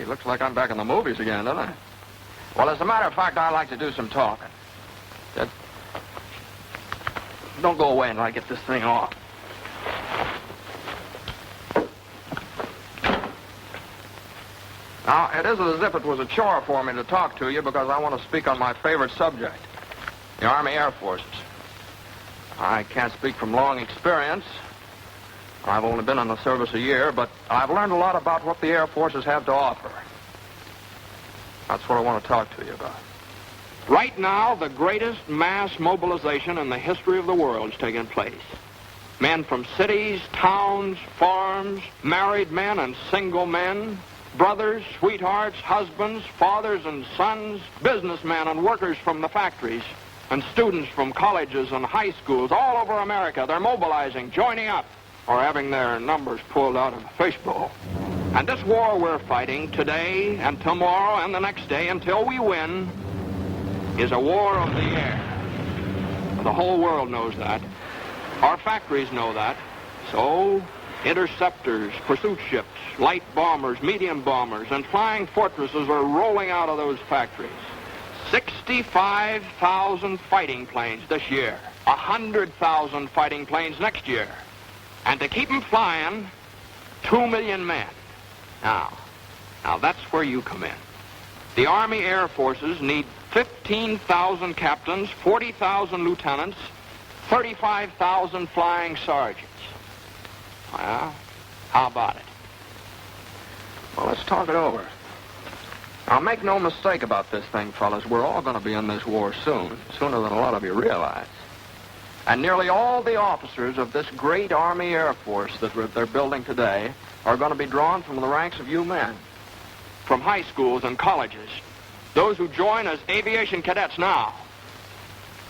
Gee, looks like I'm back in the movies again, doesn't it? Well, as a matter of fact, I'd like to do some talking. Don't go away until I get this thing off. Now, it isn't as if it was a chore for me to talk to you because I want to speak on my favorite subject, the Army Air Forces. I can't speak from long experience. I've only been in the service a year, but I've learned a lot about what the Air Forces have to offer. That's what I want to talk to you about. Right now, the greatest mass mobilization in the history of the world is taking place. Men from cities, towns, farms, married men and single men, brothers, sweethearts, husbands, fathers and sons, businessmen and workers from the factories, and students from colleges and high schools all over America. They're mobilizing, joining up, or having their numbers pulled out of a fishbowl. And this war we're fighting today and tomorrow and the next day until we win is a war of the air. The whole world knows that. Our factories know that. So, interceptors, pursuit ships, light bombers, medium bombers, and flying fortresses are rolling out of those factories. 65,000 fighting planes this year. 100,000 fighting planes next year. And to keep them flying, 2 million men. Now that's where you come in. The Army Air Forces need 15,000 captains, 40,000 lieutenants, 35,000 flying sergeants. Well, how about it? Well, let's talk it over. Now, make no mistake about this thing, fellas. We're all going to be in this war soon, sooner than a lot of you realize. And nearly all the officers of this great Army Air Force that they're building today are going to be drawn from the ranks of you men, from high schools and colleges, those who join as aviation cadets now.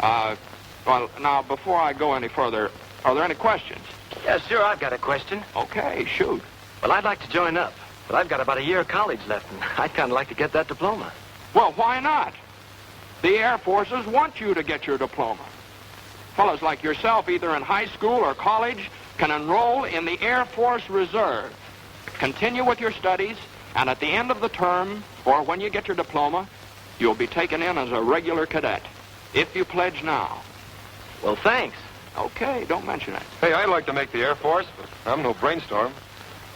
Well, now, before I go any further, are there any questions? Yes, sir, I've got a question. Okay, shoot. Well, I'd like to join up, but I've got about a year of college left, and I'd kind of like to get that diploma. Well, why not? The Air Forces want you to get your diploma. Fellas like yourself, either in high school or college, can enroll in the Air Force Reserve. Continue with your studies, and at the end of the term, or when you get your diploma, you'll be taken in as a regular cadet, if you pledge now. Well, thanks. Okay, don't mention it. Hey, I'd like to make the Air Force, but I'm no brainstorm.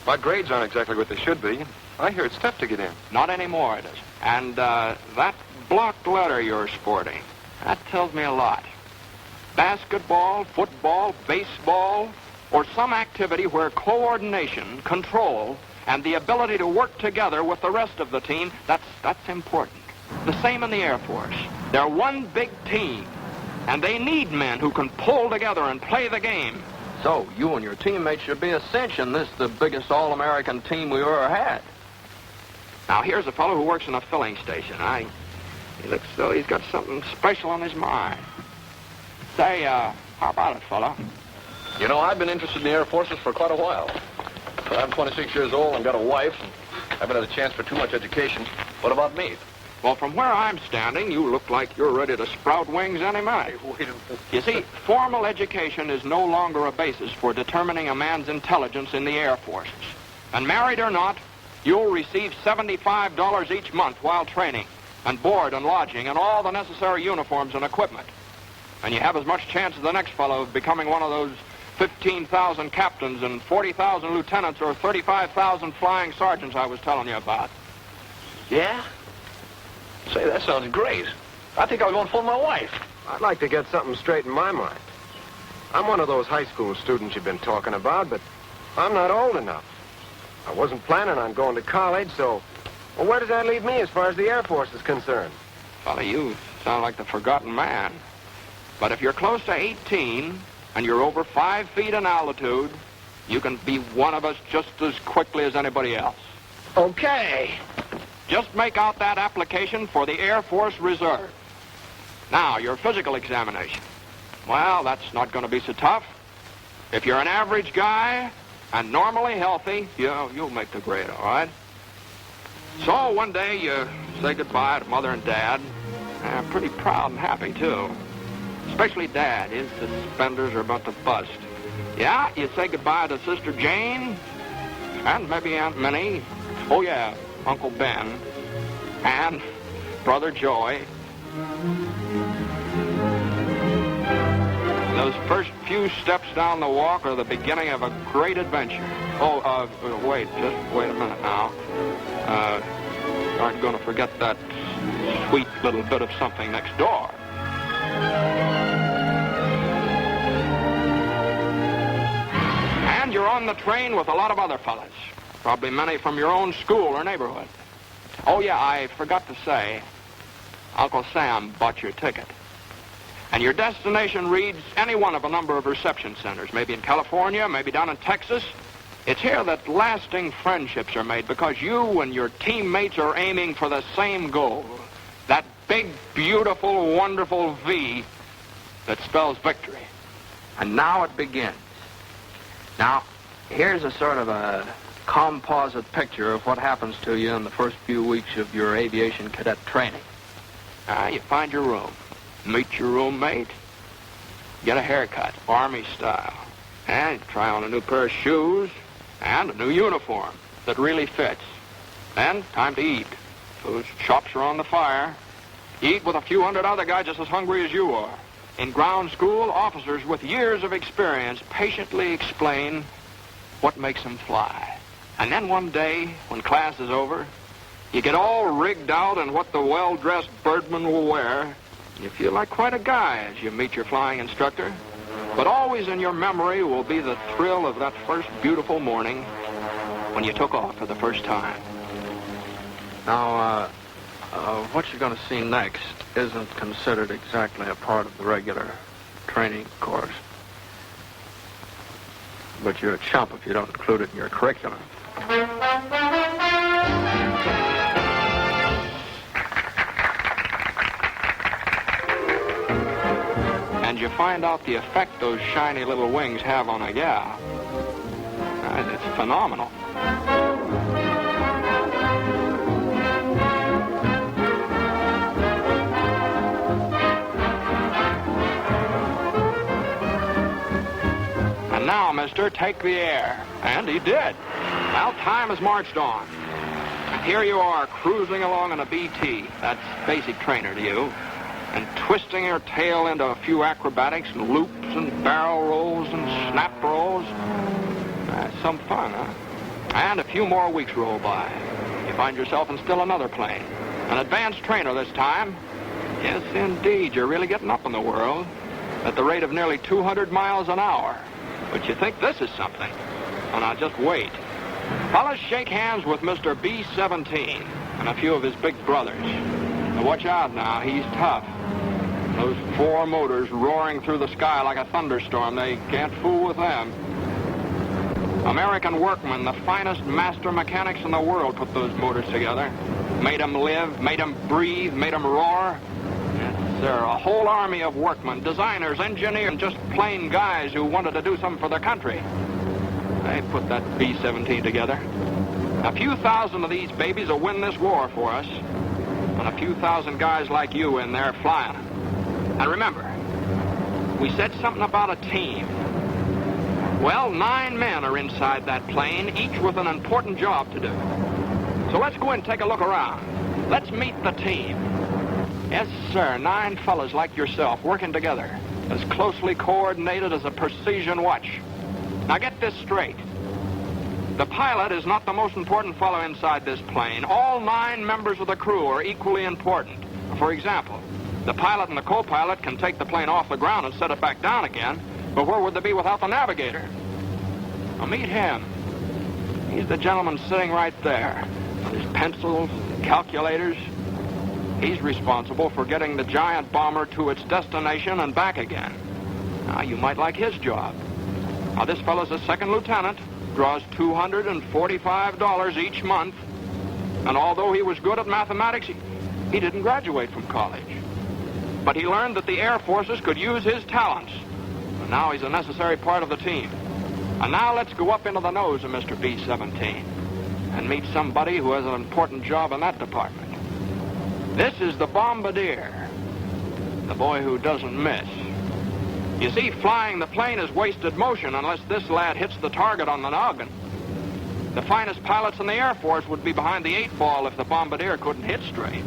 My grades aren't exactly what they should be. I hear it's tough to get in. Not anymore, it isn't. And that blocked letter you're sporting, that tells me a lot. Basketball, football, baseball, or some activity where coordination, control, and the ability to work together with the rest of the team, that's important. The same in the Air Force. They're one big team, and they need men who can pull together and play the game. So, you and your teammates should be a cinch in this, the biggest all-American team we've ever had. Now, here's a fellow who works in a filling station. He looks as though he's got something special on his mind. Say, how about it, fella? You know, I've been interested in the Air Forces for quite a while. But I'm 26 years old and got a wife, and haven't had a chance for too much education. What about me? Well, from where I'm standing, you look like you're ready to sprout wings any minute. Hey, wait a minute. You see, formal education is no longer a basis for determining a man's intelligence in the Air Forces. And married or not, you'll receive $75 each month while training, and board and lodging, and all the necessary uniforms and equipment. And you have as much chance as the next fellow of becoming one of those 15,000 captains and 40,000 lieutenants or 35,000 flying sergeants I was telling you about. Yeah? Say, that sounds great. I think I'll go and phone my wife. I'd like to get something straight in my mind. I'm one of those high school students you've been talking about, but I'm not old enough. I wasn't planning on going to college, so... Well, where does that leave me as far as the Air Force is concerned? Fella, you sound like the forgotten man. But if you're close to 18 and you're over 5 feet in altitude, you can be one of us just as quickly as anybody else. Okay. Just make out that application for the Air Force Reserve. Now, your physical examination. Well, that's not going to be so tough. If you're an average guy and normally healthy, you'll make the grade, all right? So one day you say goodbye to Mother and Dad. Pretty proud and happy, too. Especially Dad. His suspenders are about to bust. Yeah, you say goodbye to Sister Jane and maybe Aunt Minnie. Oh, yeah. Uncle Ben, and Brother Joey. Those first few steps down the walk are the beginning of a great adventure. Wait a minute now. Aren't going to forget that sweet little bit of something next door. And you're on the train with a lot of other fellas. Probably many from your own school or neighborhood. Oh, yeah, I forgot to say, Uncle Sam bought your ticket. And your destination reads any one of a number of reception centers, maybe in California, maybe down in Texas. It's here that lasting friendships are made because you and your teammates are aiming for the same goal. That big, beautiful, wonderful V that spells victory. And now it begins. Now, here's a sort of a composite picture of what happens to you in the first few weeks of your aviation cadet training. You find your room, meet your roommate, get a haircut, Army style, and try on a new pair of shoes and a new uniform that really fits. Then, time to eat. Those chops are on the fire. Eat with a few hundred other guys just as hungry as you are. In ground school, officers with years of experience patiently explain what makes them fly. And then one day, when class is over, you get all rigged out in what the well-dressed birdman will wear. You feel like quite a guy as you meet your flying instructor. But always in your memory will be the thrill of that first beautiful morning when you took off for the first time. Now, what you're going to see next isn't considered exactly a part of the regular training course. But you're a chump if you don't include it in your curriculum. And you find out the effect those shiny little wings have on a gal. It's phenomenal. And now, mister, take the air. And he did. Well, time has marched on. And here you are, cruising along in a BT. That's basic trainer to you. And twisting your tail into a few acrobatics and loops and barrel rolls and snap rolls. Some fun, huh? And a few more weeks roll by. You find yourself in still another plane. An advanced trainer this time. Yes, indeed, you're really getting up in the world at the rate of nearly 200 miles an hour. But you think this is something. Well, now, just wait. Fellas, shake hands with Mr. B-17 and a few of his big brothers. Now, watch out now. He's tough. Those four motors roaring through the sky like a thunderstorm, they can't fool with them. American workmen, the finest master mechanics in the world, put those motors together. Made them live, made them breathe, made them roar. Yes, sir, a whole army of workmen, designers, engineers, just plain guys who wanted to do something for their country. They put that B-17 together. A few thousand of these babies will win this war for us. And a few thousand guys like you in there flying them. And remember, we said something about a team. Well, 9 men are inside that plane, each with an important job to do. So let's go and take a look around. Let's meet the team. Yes, sir, 9 fellas like yourself working together, as closely coordinated as a precision watch. Now get this straight. The pilot is not the most important fellow inside this plane. All 9 members of the crew are equally important. For example, the pilot and the co-pilot can take the plane off the ground and set it back down again, but where would they be without the navigator? Now meet him. He's the gentleman sitting right there with his pencils and calculators. He's responsible for getting the giant bomber to its destination and back again. Now, you might like his job. Now, this fellow's a second lieutenant, draws $245 each month, and although he was good at mathematics, he didn't graduate from college. But he learned that the Air Forces could use his talents. And now he's a necessary part of the team. And now let's go up into the nose of Mr. B-17 and meet somebody who has an important job in that department. This is the bombardier, the boy who doesn't miss. You see, flying the plane is wasted motion unless this lad hits the target on the noggin. The finest pilots in the Air Force would be behind the 8-ball if the bombardier couldn't hit straight.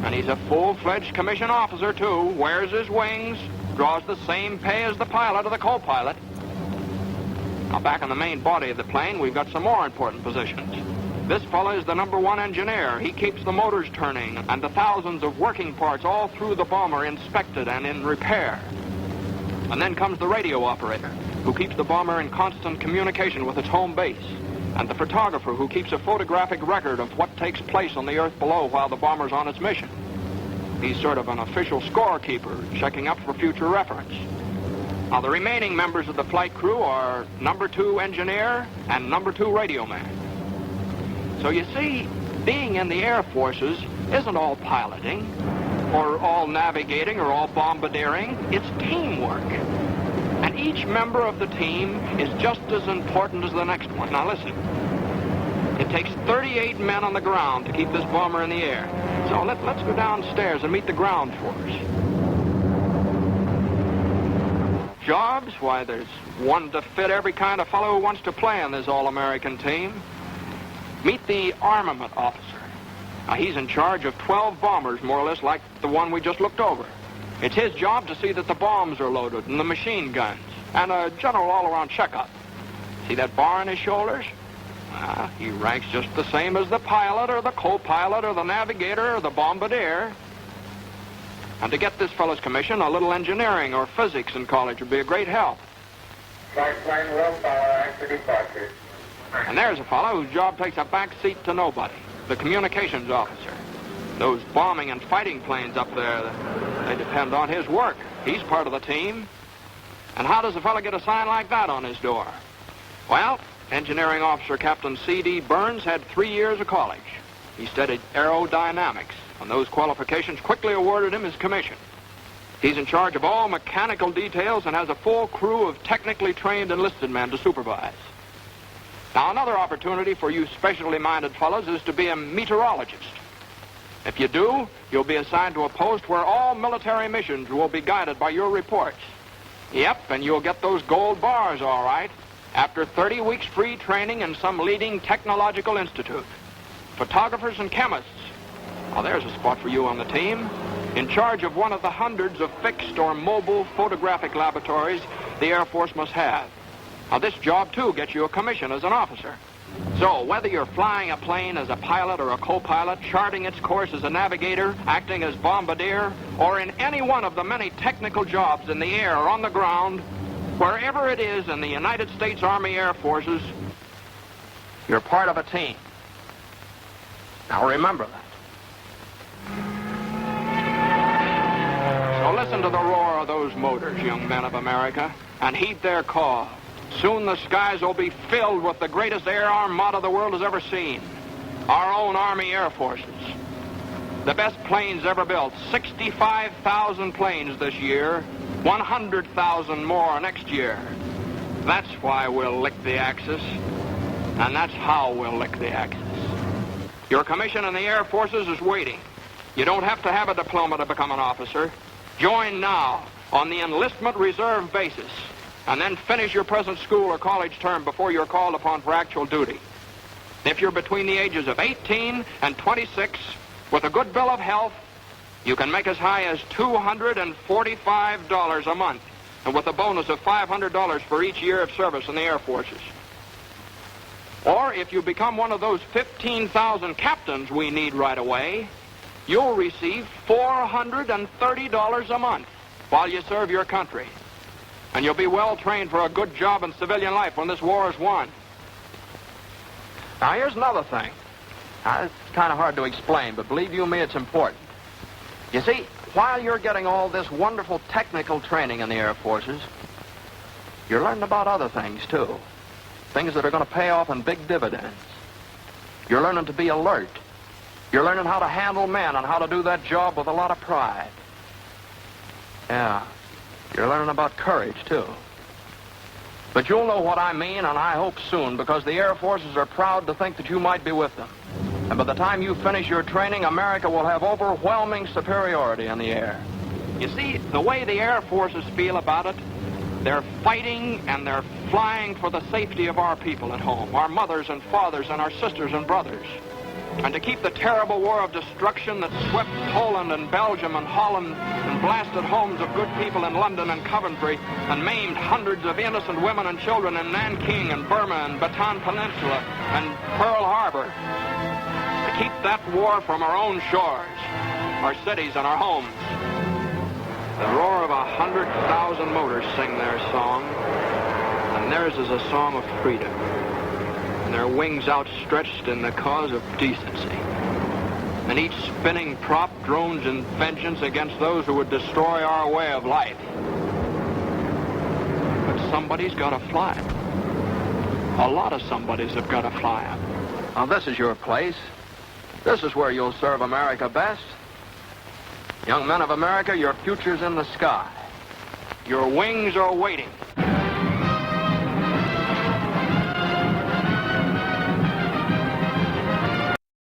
And he's a full-fledged commissioned officer, too, wears his wings, draws the same pay as the pilot or the co-pilot. Now, back in the main body of the plane, we've got some more important positions. This fella is the #1 engineer. He keeps the motors turning and the thousands of working parts all through the bomber inspected and in repair. And then comes the radio operator, who keeps the bomber in constant communication with its home base, and the photographer who keeps a photographic record of what takes place on the earth below while the bomber's on its mission. He's sort of an official scorekeeper, checking up for future reference. Now, the remaining members of the flight crew are #2 engineer and #2 radio man. So you see, being in the Air Forces isn't all piloting, or all navigating, or all bombardiering. It's teamwork. And each member of the team is just as important as the next one. Now listen, it takes 38 men on the ground to keep this bomber in the air. So let's go downstairs and meet the ground force. Jobs? Why, there's one to fit every kind of fellow who wants to play on this all-American team. Meet the armament officer. Now, he's in charge of 12 bombers, more or less like the one we just looked over. It's his job to see that the bombs are loaded and the machine guns, and a general all-around checkup. See that bar on his shoulders? He ranks just the same as the pilot or the co-pilot or the navigator or the bombardier. And to get this fellow's commission, a little engineering or physics in college would be a great help. Flight plane willpower after departure. And there's a fellow whose job takes a back seat to nobody, the communications officer. Those bombing and fighting planes up there, they depend on his work. He's part of the team. And how does a fellow get a sign like that on his door? Well, engineering officer Captain C.D. Burns had 3 years of college. He studied aerodynamics, and those qualifications quickly awarded him his commission. He's in charge of all mechanical details and has a full crew of technically trained enlisted men to supervise. Now, another opportunity for you specially minded fellows is to be a meteorologist. If you do, you'll be assigned to a post where all military missions will be guided by your reports. Yep, and you'll get those gold bars, all right, after 30 weeks free training in some leading technological institute. Photographers and chemists. Well, there's a spot for you on the team. In charge of one of the hundreds of fixed or mobile photographic laboratories the Air Force must have. Now, this job, too, gets you a commission as an officer. So, whether you're flying a plane as a pilot or a co-pilot, charting its course as a navigator, acting as bombardier, or in any one of the many technical jobs in the air or on the ground, wherever it is in the United States Army Air Forces, you're part of a team. Now, remember that. So listen to the roar of those motors, young men of America, and heed their call. Soon the skies will be filled with the greatest air armada the world has ever seen. Our own Army Air Forces. The best planes ever built. 65,000 planes this year. 100,000 more next year. That's why we'll lick the Axis. And that's how we'll lick the Axis. Your commission in the Air Forces is waiting. You don't have to have a diploma to become an officer. Join now on the enlistment reserve basis. And then finish your present school or college term before you're called upon for actual duty. If you're between the ages of 18 and 26, with a good bill of health, you can make as high as $245 a month, and with a bonus of $500 for each year of service in the Air Forces. Or if you become one of those 15,000 captains we need right away, you'll receive $430 a month while you serve your country. And you'll be well trained for a good job in civilian life when this war is won. Now, here's another thing. Now, it's kind of hard to explain, but believe you me, it's important. You see, while you're getting all this wonderful technical training in the Air Forces, you're learning about other things, too. Things that are going to pay off in big dividends. You're learning to be alert. You're learning how to handle men and how to do that job with a lot of pride. Yeah. You're learning about courage, too. But you'll know what I mean, and I hope soon, because the Air Forces are proud to think that you might be with them. And by the time you finish your training, America will have overwhelming superiority in the air. You see, the way the Air Forces feel about it, They're fighting and they're flying for the safety of our people at home, our mothers and fathers and our sisters and brothers. And to keep the terrible war of destruction that swept Poland and Belgium and Holland and blasted homes of good people in London and Coventry and maimed hundreds of innocent women and children in Nanking and Burma and Bataan Peninsula and Pearl Harbor. To keep that war from our own shores, our cities and our homes. The roar of 100,000 motors sing their song, and theirs is a song of freedom, and their wings outstretched in the cause of decency. And each spinning prop drones in vengeance against those who would destroy our way of life. But somebody's got to fly it. A lot of somebodies have got to fly it. Now, this is your place. This is where you'll serve America best. Young men of America, your future's in the sky. Your wings are waiting.